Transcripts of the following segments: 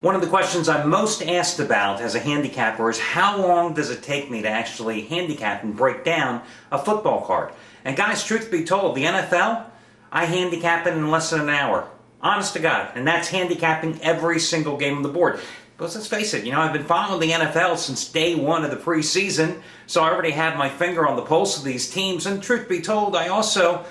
One of the questions I'm most asked about as a handicapper is how long does it take me to actually handicap and break down a football card? And guys, truth be told, the NFL, I handicap it in less than an hour. Honest to God. And that's handicapping every single game on the board. Because let's face it, I've been following the NFL since day one of the preseason, so I already have my finger on the pulse of these teams. And truth be told, I also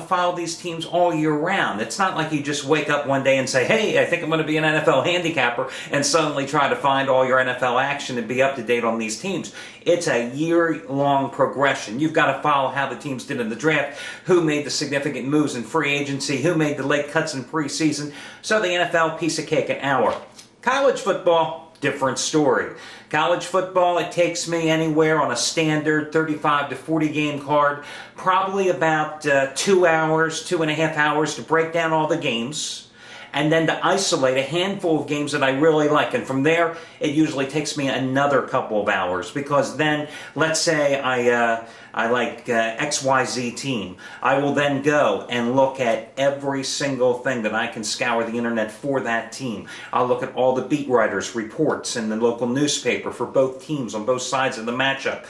follow these teams all year round. It's not like you just wake up one day and say, hey, I think I'm going to be an NFL handicapper, and suddenly try to find all your NFL action and be up to date on these teams. It's a year-long progression. You've got to follow how the teams did in the draft, who made the significant moves in free agency, who made the late cuts in preseason. So the NFL, piece of cake, an hour. College football, different story. College football, it takes me anywhere on a standard 35 to 40 game card, probably about 2 hours, 2.5 hours to break down all the games, and then to isolate a handful of games that I really like. And from there, it usually takes me another couple of hours, because then, let's say I like XYZ team. I will then go and look at every single thing that I can scour the internet for that team. I'll look at all the beat writers' reports in the local newspaper for both teams on both sides of the matchup.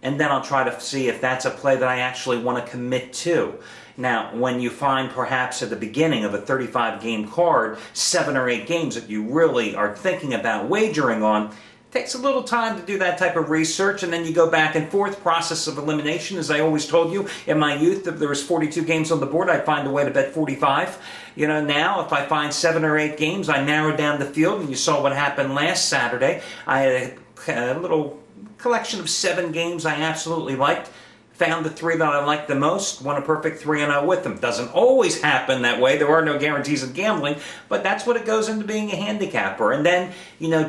And then I'll try to see if that's a play that I actually want to commit to. Now, when you find perhaps at the beginning of a 35-game card, 7 or 8 games that you really are thinking about wagering on, it takes a little time to do that type of research, and then you go back and forth. Process of elimination, as I always told you, in my youth, if there was 42 games on the board, I'd find a way to bet 45. Now, if I find 7 or 8 games, I narrow down the field, and you saw what happened last Saturday. I had a little collection of 7 games I absolutely liked. Found the 3 that I liked the most, won a perfect 3-0 with them. Doesn't always happen that way. There are no guarantees in gambling, but that's what it goes into being a handicapper. And then,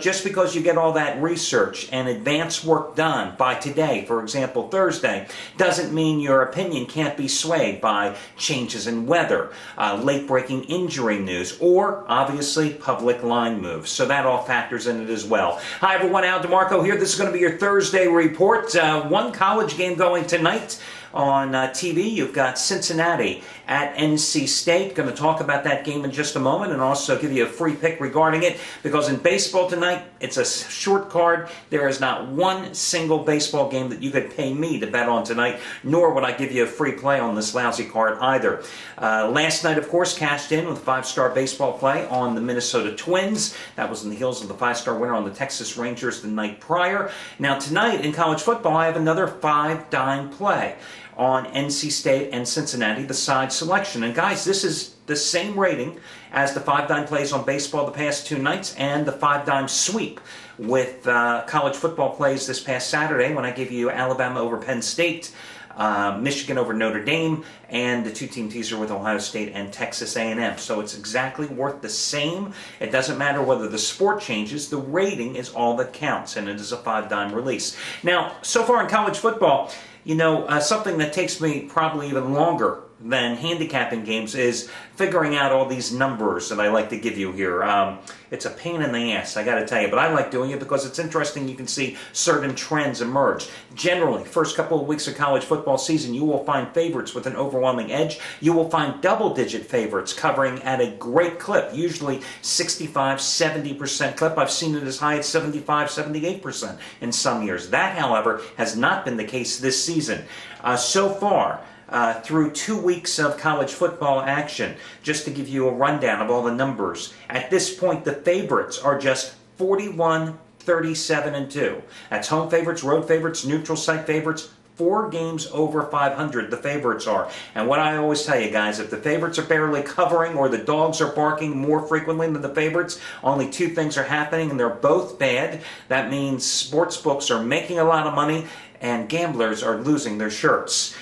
just because you get all that research and advanced work done by today, for example, Thursday, doesn't mean your opinion can't be swayed by changes in weather, late-breaking injury news, or, obviously, public line moves. So that all factors in it as well. Hi, everyone. Al DeMarco here. This is going to be your Thursday report. One college game going tonight. On TV, you've got Cincinnati at NC State. Going to talk about that game in just a moment and also give you a free pick regarding it, because in baseball tonight, it's a short card. There is not one single baseball game that you could pay me to bet on tonight, nor would I give you a free play on this lousy card either. Last night, of course, cashed in with a 5-star baseball play on the Minnesota Twins. That was in the heels of the 5-star winner on the Texas Rangers the night prior. Now tonight in college football, I have another 5-dime play on NC State and Cincinnati, the side selection. And guys, this is the same rating as the 5-dime plays on baseball the past 2 nights and the 5-dime sweep with college football plays this past Saturday when I gave you Alabama over Penn State, Michigan over Notre Dame, and the 2-team teaser with Ohio State and Texas A&M. So it's exactly worth the same. It doesn't matter whether the sport changes. The rating is all that counts, and it is a 5-dime release. Now, so far in college football, something that takes me probably even longer than handicapping games is figuring out all these numbers that I like to give you here. It's a pain in the ass, I got to tell you, but I like doing it because it's interesting. You can see certain trends emerge. Generally, first couple of weeks of college football season, you will find favorites with an overwhelming edge. You will find double-digit favorites covering at a great clip, usually 65-70% clip. I've seen it as high as 75-78% in some years. That, however, has not been the case this season. So far, through 2 weeks of college football action, just to give you a rundown of all the numbers. At this point, the favorites are just 41, 37, and 2. That's home favorites, road favorites, neutral site favorites. 4 games over 500, the favorites are. And what I always tell you guys, if the favorites are barely covering or the dogs are barking more frequently than the favorites, only 2 things are happening, and they're both bad. That means sports books are making a lot of money and gamblers are losing their shirts.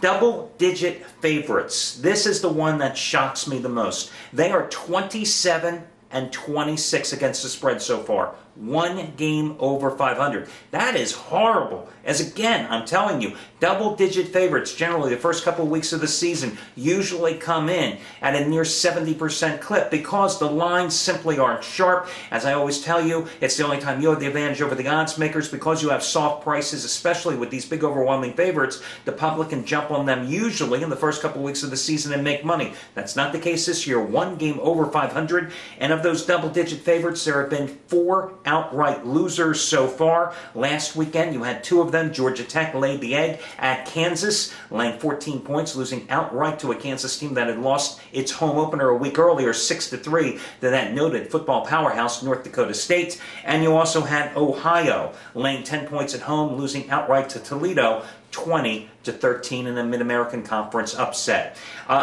Double-digit favorites. This is the one that shocks me the most. They are 27 and 26 against the spread so far. one game over 500. That is horrible. As again, I'm telling you, double-digit favorites, generally the first couple of weeks of the season, usually come in at a near 70% clip because the lines simply aren't sharp. As I always tell you, it's the only time you have the advantage over the odds makers because you have soft prices, especially with these big overwhelming favorites. The public can jump on them usually in the first couple of weeks of the season and make money. That's not the case this year. One game over 500, and of those double-digit favorites, there have been 4 outright losers so far. Last weekend, you had 2 of them. Georgia Tech laid the egg at Kansas, laying 14 points, losing outright to a Kansas team that had lost its home opener a week earlier, 6-3, to that noted football powerhouse, North Dakota State. And you also had Ohio laying 10 points at home, losing outright to Toledo, 20-13 in a Mid-American Conference upset.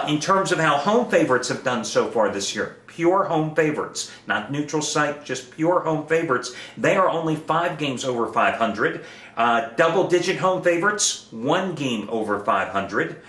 In terms of how home favorites have done so far this year, pure home favorites, not neutral site, just pure home favorites, they are only 5 games over 500. Double-digit home favorites, 1 game over 500.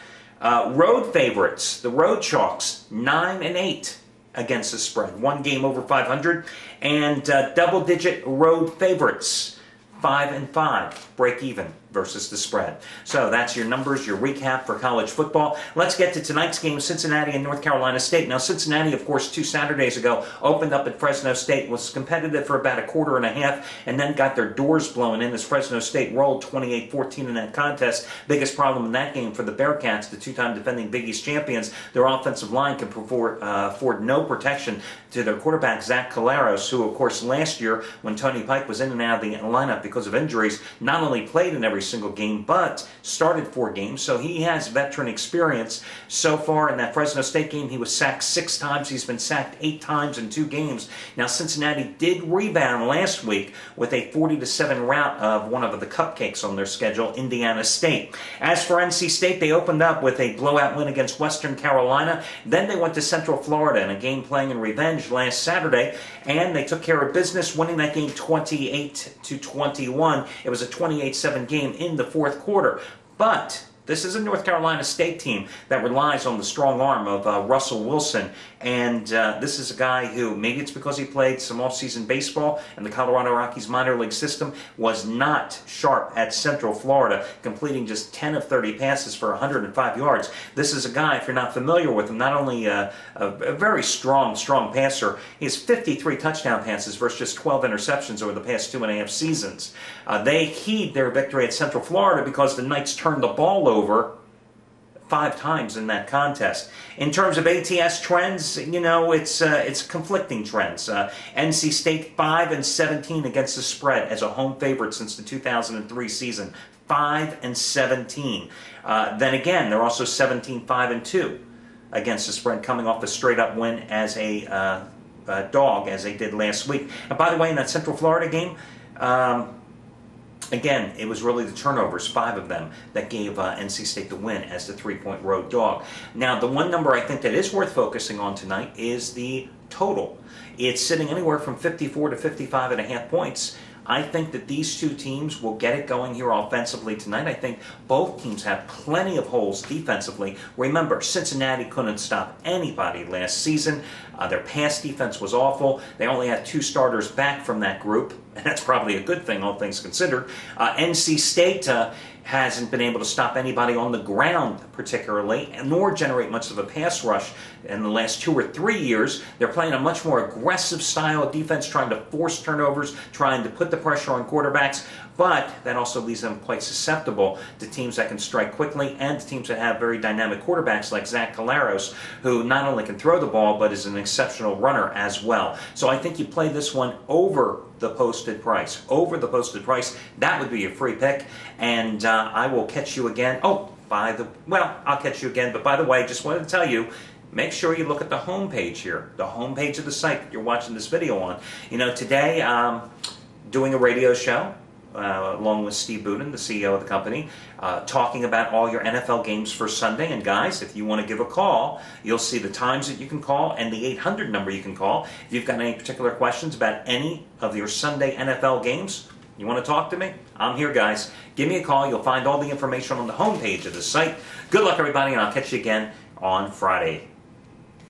Road favorites, the Road Chalks, 9-8 against the spread, 1 game over 500. And double-digit road favorites, 5-5, break even versus the spread. So that's your numbers, your recap for college football. Let's get to tonight's game, Cincinnati and North Carolina State. Now, Cincinnati, of course, 2 Saturdays ago, opened up at Fresno State, was competitive for about a quarter and a half, and then got their doors blown in as Fresno State rolled 28-14 in that contest. Biggest problem in that game for the Bearcats, the 2-time defending Big East champions, their offensive line can afford no protection to their quarterback, Zach Collaros, who, of course, last year, when Tony Pike was in and out of the lineup because of injuries, not only played in every single game, but started 4 games, so he has veteran experience. So far in that Fresno State game, he was sacked 6 times. He's been sacked 8 times in 2 games. Now, Cincinnati did rebound last week with a 40-7 rout of one of the cupcakes on their schedule, Indiana State. As for NC State, they opened up with a blowout win against Western Carolina. Then they went to Central Florida in a game playing in revenge last Saturday, and they took care of business, winning that game 28-21. It was a 28-7 game in the 4th quarter. But this is a North Carolina State team that relies on the strong arm of Russell Wilson. And this is a guy who, maybe it's because he played some off-season baseball in the Colorado Rockies minor league system, was not sharp at Central Florida, completing just 10 of 30 passes for 105 yards. This is a guy, if you're not familiar with him, not only a very strong passer, he has 53 touchdown passes versus just 12 interceptions over the past 2.5 seasons. They heed their victory at Central Florida because the Knights turned the ball over 5 times in that contest. In terms of ATS trends, you know, it's conflicting trends. NC State 5-17 against the spread as a home favorite since the 2003 season. 5-17. Then again, they're also 17-5-2 against the spread, coming off a straight-up win as a dog, as they did last week. And by the way, in that Central Florida game, again, it was really the turnovers, 5 of them, that gave NC State the win as the 3-point road dog. Now, the one number I think that is worth focusing on tonight is the total. It's sitting anywhere from 54 to 55.5 points. I think that these 2 teams will get it going here offensively tonight. I think both teams have plenty of holes defensively. Remember, Cincinnati couldn't stop anybody last season. Their pass defense was awful. They only had 2 starters back from that group, and that's probably a good thing, all things considered. NC State hasn't been able to stop anybody on the ground particularly, nor generate much of a pass rush in the last 2 or 3 years. They're playing a much more aggressive style of defense, trying to force turnovers, trying to put the pressure on quarterbacks, but that also leaves them quite susceptible to teams that can strike quickly and to teams that have very dynamic quarterbacks like Zach Collaros, who not only can throw the ball, but is an exceptional runner as well. So I think you play this one over the posted price. Over the posted price, that would be a free pick, and I will catch you again. I'll catch you again, but by the way, just wanted to tell you, make sure you look at the homepage here, the homepage of the site that you're watching this video on. You know, today, doing a radio show, along with Steve Budin, the CEO of the company, talking about all your NFL games for Sunday. And guys, if you want to give a call, you'll see the times that you can call and the 800 number you can call. If you've got any particular questions about any of your Sunday NFL games, you want to talk to me? I'm here, guys. Give me a call. You'll find all the information on the homepage of the site. Good luck, everybody, and I'll catch you again on Friday.